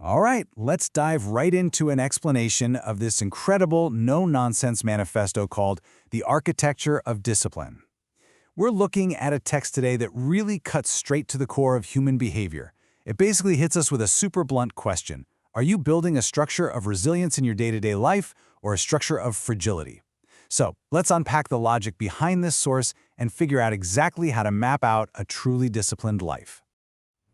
All right, let's dive right into an explanation of this incredible no-nonsense manifesto called The Architecture of Discipline. We're looking at a text today that really cuts straight to the core of human behavior. It basically hits us with a super blunt question. Are you building a structure of resilience in your day-to-day life or a structure of fragility? So let's unpack the logic behind this source and figure out exactly how to map out a truly disciplined life.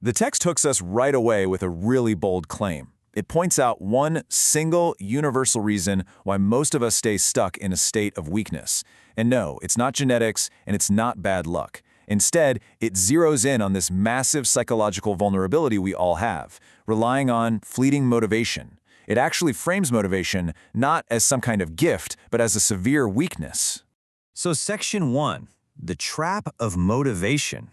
The text hooks us right away with a really bold claim. It points out one single, universal reason why most of us stay stuck in a state of weakness. And no, it's not genetics, and it's not bad luck. Instead, it zeroes in on this massive psychological vulnerability we all have, relying on fleeting motivation. It actually frames motivation not as some kind of gift, but as a severe weakness. So Section 1, the trap of motivation.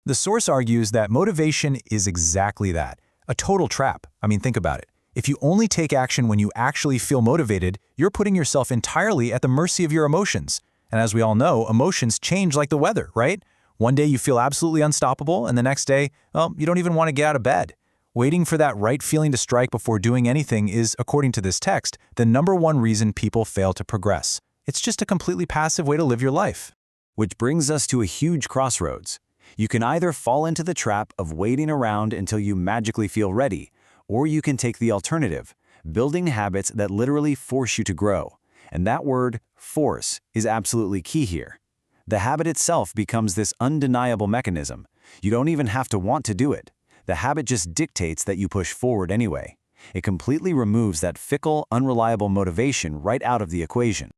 The source argues that motivation is exactly that, a total trap. I mean, think about it. If you only take action when you actually feel motivated, you're putting yourself entirely at the mercy of your emotions. And as we all know, emotions change like the weather, right? One day you feel absolutely unstoppable, and the next day, well, you don't even want to get out of bed. Waiting for that right feeling to strike before doing anything is, according to this text, the #1 reason people fail to progress. It's just a completely passive way to live your life. Which brings us to a huge crossroads. You can either fall into the trap of waiting around until you magically feel ready, or you can take the alternative, building habits that literally force you to grow. And that word, force, is absolutely key here. The habit itself becomes this undeniable mechanism. You don't even have to want to do it. The habit just dictates that you push forward anyway. It completely removes that fickle, unreliable motivation right out of the equation.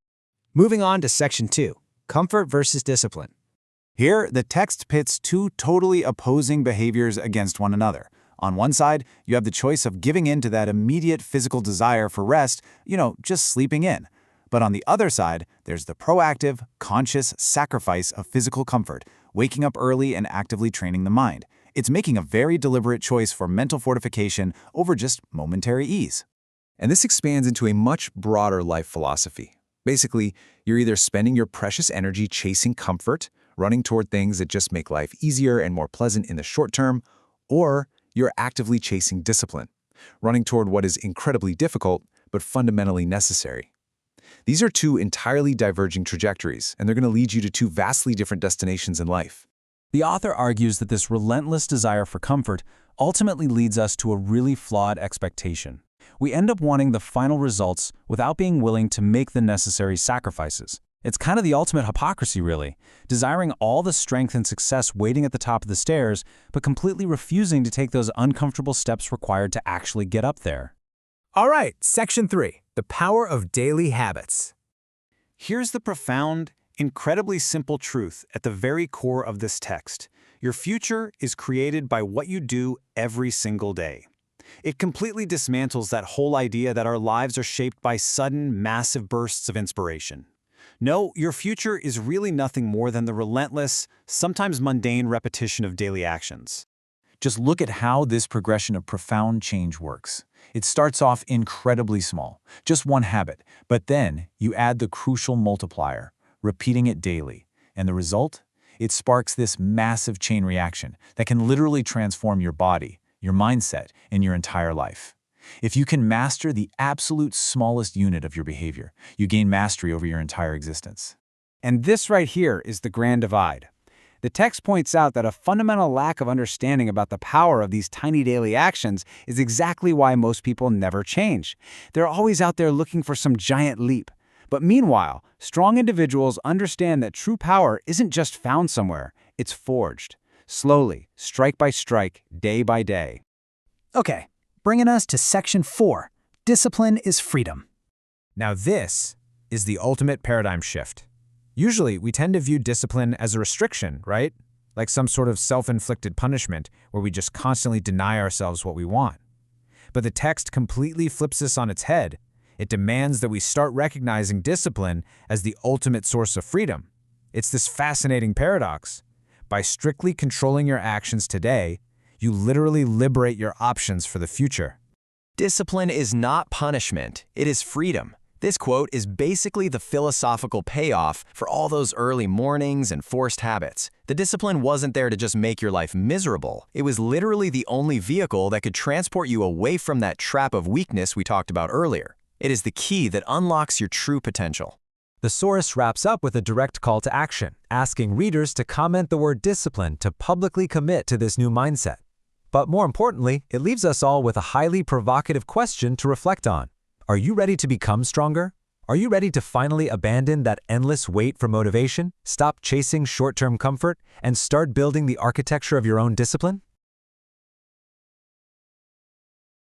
Moving on to Section 2, comfort versus discipline. Here, the text pits two totally opposing behaviors against one another. On one side, you have the choice of giving in to that immediate physical desire for rest, just sleeping in. But on the other side, there's the proactive, conscious sacrifice of physical comfort, waking up early and actively training the mind. It's making a very deliberate choice for mental fortification over just momentary ease. And this expands into a much broader life philosophy. Basically, you're either spending your precious energy chasing comfort, running toward things that just make life easier and more pleasant in the short term, or you're actively chasing discipline, running toward what is incredibly difficult but fundamentally necessary. These are two entirely diverging trajectories, and they're going to lead you to two vastly different destinations in life. The author argues that this relentless desire for comfort ultimately leads us to a really flawed expectation. We end up wanting the final results without being willing to make the necessary sacrifices. It's kind of the ultimate hypocrisy, really, desiring all the strength and success waiting at the top of the stairs, but completely refusing to take those uncomfortable steps required to actually get up there. All right, Section 3, the power of daily habits. Here's the profound, incredibly simple truth at the very core of this text. Your future is created by what you do every single day. It completely dismantles that whole idea that our lives are shaped by sudden, massive bursts of inspiration. No, your future is really nothing more than the relentless, sometimes mundane repetition of daily actions. Just look at how this progression of profound change works. It starts off incredibly small, just one habit, but then you add the crucial multiplier, repeating it daily. And the result? It sparks this massive chain reaction that can literally transform your body, your mindset, and your entire life. If you can master the absolute smallest unit of your behavior, you gain mastery over your entire existence. And this right here is the grand divide. The text points out that a fundamental lack of understanding about the power of these tiny daily actions is exactly why most people never change. They're always out there looking for some giant leap. But meanwhile, strong individuals understand that true power isn't just found somewhere, it's forged. Slowly, strike by strike, day by day. Okay, bringing us to Section 4, discipline is freedom. Now this is the ultimate paradigm shift. Usually, we tend to view discipline as a restriction, right? Like some sort of self-inflicted punishment where we just constantly deny ourselves what we want. But the text completely flips this on its head. It demands that we start recognizing discipline as the ultimate source of freedom. It's this fascinating paradox. By strictly controlling your actions today, you literally liberate your options for the future. Discipline is not punishment, it is freedom. This quote is basically the philosophical payoff for all those early mornings and forced habits. The discipline wasn't there to just make your life miserable. It was literally the only vehicle that could transport you away from that trap of weakness we talked about earlier. It is the key that unlocks your true potential. The source wraps up with a direct call to action, asking readers to comment the word discipline to publicly commit to this new mindset. But more importantly, it leaves us all with a highly provocative question to reflect on. Are you ready to become stronger? Are you ready to finally abandon that endless wait for motivation, stop chasing short-term comfort, and start building the architecture of your own discipline?